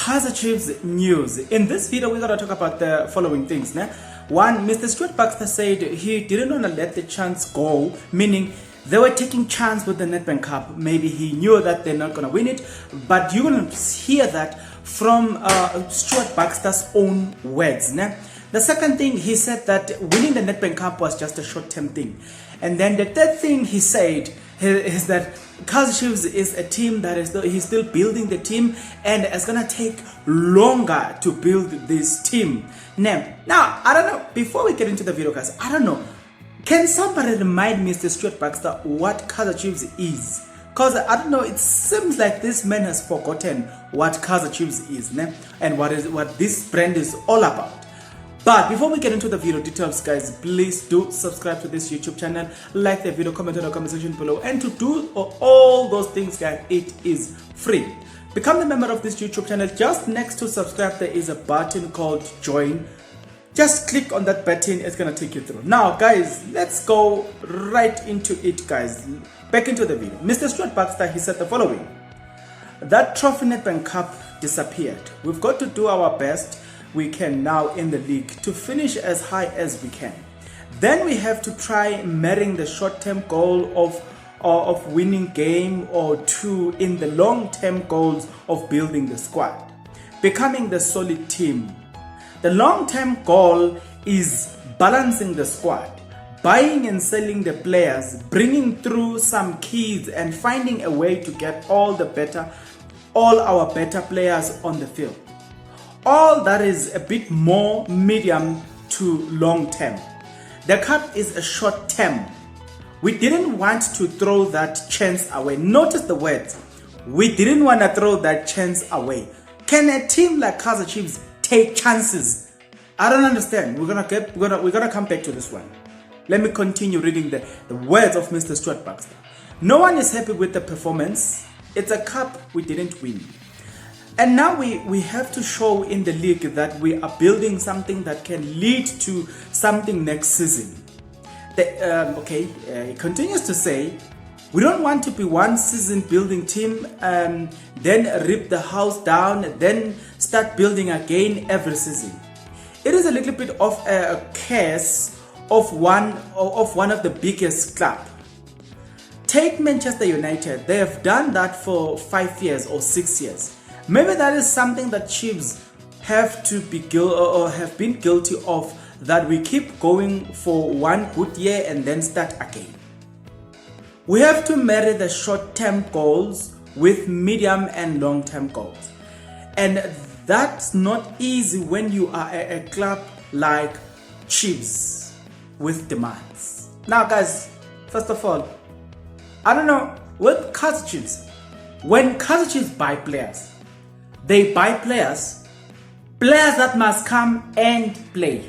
Kaizer Chiefs news. In this video, we're going to talk about the following things. One, Mr. Stuart Baxter said he didn't want to let the chance go, meaning they were taking chance with the Nedbank Cup. Maybe he knew that they're not going to win it, but you're going to hear that from Stuart Baxter's own words. The second thing, he said that winning the Nedbank Cup was just a short-term thing. And then the third thing he said is that Kaizer Chiefs is a team that he's still building the team, and it's gonna take longer to build this team. Now, I don't know, before we get into the video, guys, I don't know, can somebody remind Mr. Stuart Baxter what Kaizer Chiefs is? Because I don't know, it seems like this man has forgotten what Kaizer Chiefs is, and what this brand is all about. But before we get into the video details, guys, please do subscribe to this YouTube channel, like the video, comment in the comment section below, and to do all those things, guys, it is free. Become a member of this YouTube channel. Just next to subscribe, there is a button called join. Just click on that button, it's gonna take you through. Now, guys, let's go right into it, guys. Back into the video. Mr. Stuart Baxter, he said the following: that trophy Nedbank Cup disappeared. We've got to do our best we can now in the league to finish as high as we can. Then we have to try marrying the short-term goal of winning game or two in the long-term goals of building the squad, becoming the solid team. The long-term goal is balancing the squad, buying and selling the players, bringing through some keys, and finding a way to get all our better players on the field. All that is a bit more medium to long term. The cup is a short term. We didn't want to throw that chance away. Notice the words. We didn't want to throw that chance away. Can a team like Kaizer Chiefs take chances? I don't understand. We're gonna come back to this one. Let me continue reading the words of Mr. Stuart Baxter. No one is happy with the performance. It's a cup we didn't win. And now we have to show in the league that we are building something that can lead to something next season. He continues to say, we don't want to be one season building team, then rip the house down, then start building again every season. It is a little bit of a case of one of the biggest clubs. Take Manchester United. They have done that for 5 years or 6 years. Maybe that is something that Chiefs have to be have been guilty of, that we keep going for one good year and then start again. We have to marry the short-term goals with medium and long-term goals. And that's not easy when you are a club like Chiefs with demands. Now, guys, first of all, I don't know, with Kaizer Chiefs, when Kaizer Chiefs buy players, they buy players that must come and play.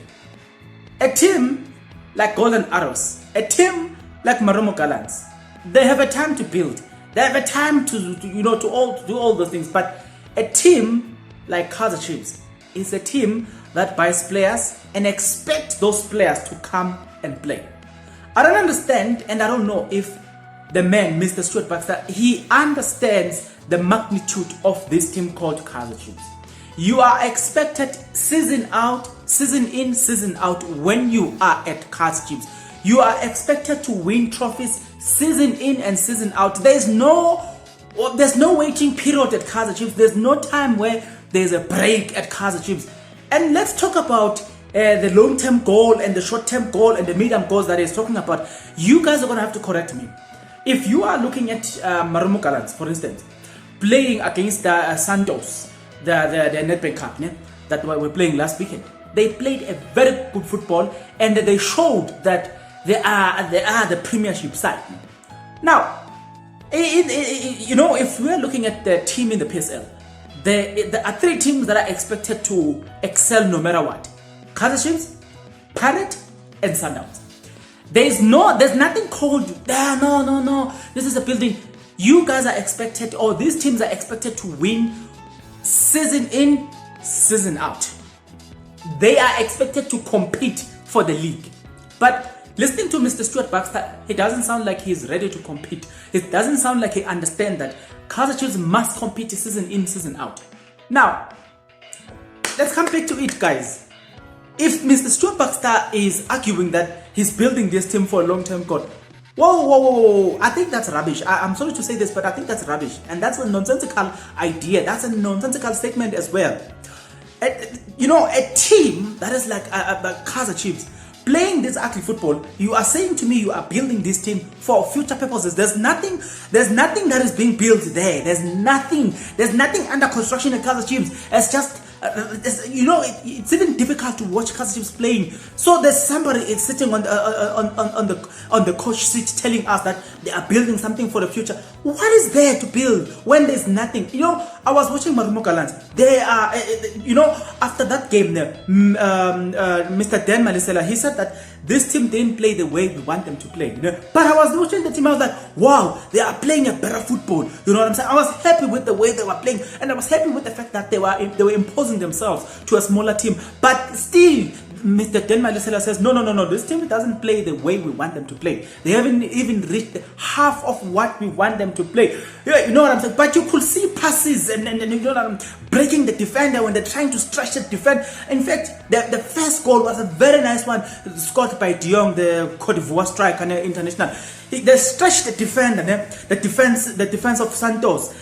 A team like Golden Arrows, a team like Marumo Gallants, they have a time to build. They have a time to do all those things. But a team like Kaizer Chiefs is a team that buys players and expects those players to come and play. I don't understand, and I don't know if the man, Mr. Stuart Baxter, he understands the magnitude of this team called Kaizer Chiefs. You are expected season out, season in, season out when you are at Kaizer Chiefs. You are expected to win trophies season in and season out. There's no waiting period at Kaizer Chiefs. There's no time where there's a break at Kaizer Chiefs. And let's talk about the long-term goal and the short-term goal and the medium goals that he's talking about. You guys are going to have to correct me. If you are looking at Marumo Gallants, for instance, playing against Santos, the Nedbank Cup, that we're playing last weekend, they played a very good football, and they showed that they are the Premiership side. Now, if we're looking at the team in the PSL, there are 3 teams that are expected to excel no matter what: Kaizer Chiefs, Pirate, and Sundowns. There's nothing called no. This is a building. You guys are expected, or these teams are expected to win season in, season out. They are expected to compete for the league. But listening to Mr. Stuart Baxter, he doesn't sound like he's ready to compete. It doesn't sound like he understands that Kaizer Chiefs must compete season in, season out. Now, let's come back to it, guys. If Mr. Stuart Baxter is arguing that he's building this team for a long-term goal, whoa, I think that's rubbish. I'm sorry to say this, but I think that's rubbish. And that's a nonsensical idea. That's a nonsensical statement as well. A team that is like Kaizer Chiefs, playing this ugly football, you are saying to me you are building this team for future purposes. There's nothing that is being built there. There's nothing under construction at Kaizer Chiefs. It's just it's even difficult to watch Kaizer Chiefs playing. So there's somebody is sitting on the coach seat telling us that they are building something for the future. What is there to build when there's nothing? I was watching Marumo Gallants. They are, after that game there, Mr. Dan Malisela, he said that this team didn't play the way we want them to play. But I was watching the team, I was like, wow, they are playing a better football. You know what I'm saying? I was happy with the way they were playing, and I was happy with the fact that they were imposing themselves to a smaller team. But still, Mr. Dan Malisela says, no, this team doesn't play the way we want them to play. They haven't even reached half of what we want them to play. You know what I'm saying? But you could see passes and you know what I'm breaking the defender when they're trying to stretch the defense. In fact, the first goal was a very nice one, scored by De Jong, the Cote d'Ivoire striker international. They stretched the defender, the defense of Santos.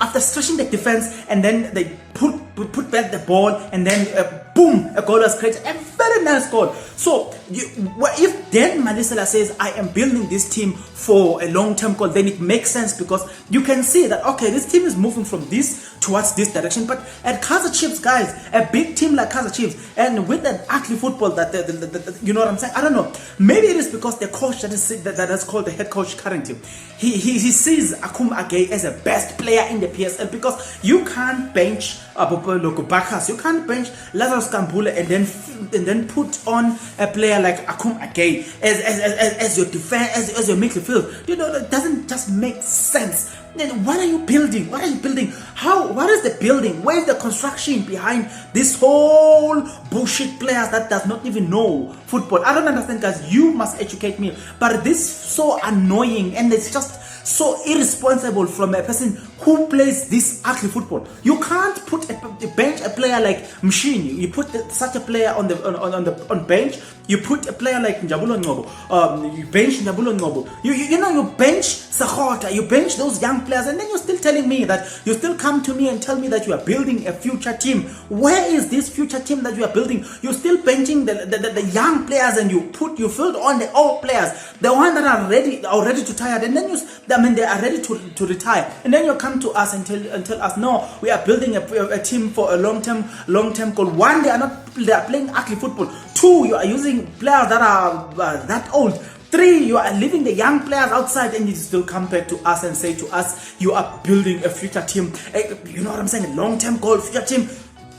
After stretching the defense, and then they put back the ball, and then boom, a goal was created. A very nice goal. So if Dan Malisela says I am building this team for a long-term goal, then it makes sense, because you can see that okay, this team is moving from this towards this direction. But at Kaizer Chiefs, guys, a big team like Kaizer Chiefs, and with that ugly football that you know what I'm saying? I don't know. Maybe it is because the coach that is called the head coach currently, he sees Akum Age as a best player in the PSL, because you can't bench Loko Bakas, you can't bench Lazarus Kambula and then put on a player like Akum Age as your defense, as your midfield. That doesn't just make sense. Then what are you building? What is the building? Where is the construction behind this whole bullshit players that does not even know football? I don't understand, guys. You must educate me. But this is so annoying, and it's just so irresponsible from a person who plays this ugly football. You can't put bench a player like Mshini. You put such a player on bench. You put a player like Njabulo Ngobo. You bench Njabulo Ngobo. You bench Sahota. You bench those young players, and then you're still telling me that you still come to me and tell me that you are building a future team. Where is this future team that you are building? You're still benching the young players, and you filled on the old players, the ones that are ready to retire, and then they are ready to retire, and then you come to us and tell us, no, we are building a team for a long-term goal. One, they are playing ugly football. Two, you are using players that are that old. Three, you are leaving the young players outside, and you still come back to us and say to us, you are building a future team. You know what I'm saying? A long-term goal, future team.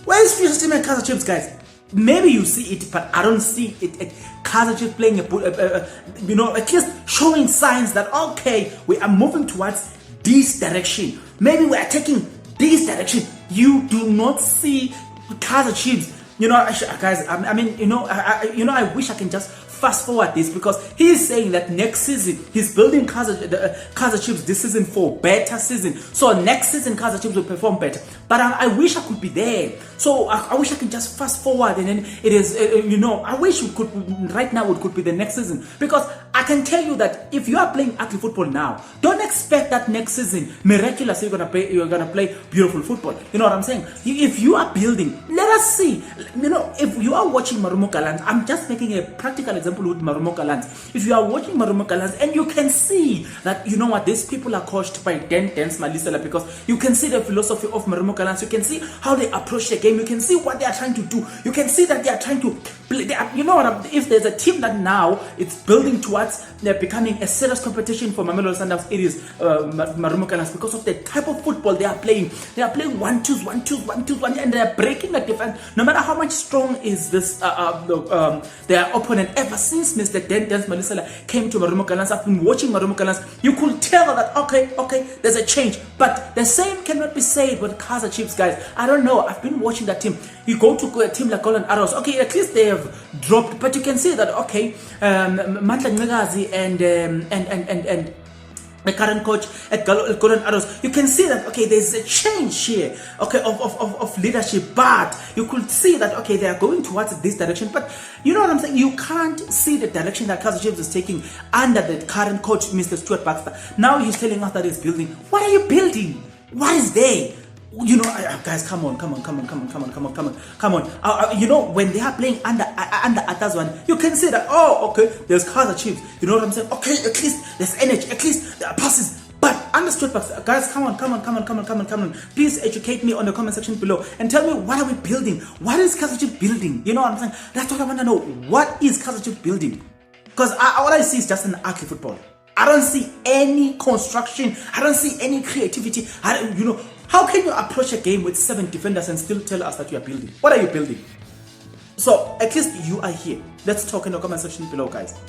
Where is future team at Kaizer Chiefs, guys? Maybe you see it, but I don't see it at Kaizer Chiefs playing at least showing signs that okay, we are moving towards this direction. Maybe we are taking this direction. You do not see Kaizer Chiefs. Guys. I wish I can just fast forward this, because he's saying that next season he's building Kaizer Chiefs this season for better season. So next season Kaizer Chiefs will perform better. But I wish I could be there. So I wish I can just fast forward, and then it is I wish it could right now. It could be the next season, because I can tell you that if you are playing ugly football now, don't expect that next season miraculously you're gonna play beautiful football. You know what I'm saying? If you are building, let us see. If you are watching Marumo Gallants, I'm just making a practical example with Marumo Gallants. If you are watching Marumo Gallants and you can see that these people are coached by Dan Malisela, because you can see the philosophy of Marumo Gallants, you can see how they approach the game, you can see what they are trying to do, you can see that they are trying to play. If there's a team that now it's building towards becoming a serious competition for Mamelodi Sundowns, it is Marumo Gallants, because of the type of football they are playing. They are playing 1-2, and they are breaking the defense. No matter how much strong is this their opponent, ever since Mr. Dan Malisela came to Marumo Gallants, I've been watching Marumo Gallants. You could tell that okay, there's a change. But the same cannot be said with Kaizer Chiefs, guys. I don't know. I've been watching that team. You go to a team like Golden Arrows. Okay, at least they have dropped, but you can see that okay, Matla Nqekazi and the current coach at Golden Arrows, you can see that, okay, there's a change here, okay, of leadership, but you could see that, okay, they are going towards this direction. But you know what I'm saying? You can't see the direction that Kaizer Chiefs is taking under the current coach, Mr. Stuart Baxter. Now he's telling us that he's building. What are you building? What is there? You know, guys, come on. You know, when they are playing under others one, you can see that, oh, okay, there's Kaizer Chiefs. You know what I'm saying? Okay, at least there's energy, at least there are passes. But understood, guys, come on. Please educate me on the comment section below and tell me, what are we building? What is Kaizer Chiefs building? You know what I'm saying? That's what I want to know. What is Kaizer Chiefs building? Because all I see is just an ugly football. I don't see any construction. I don't see any creativity. You know, how can you approach a game with 7 defenders and still tell us that you are building? What are you building? So at least you are here. Let's talk in the comment section below, guys.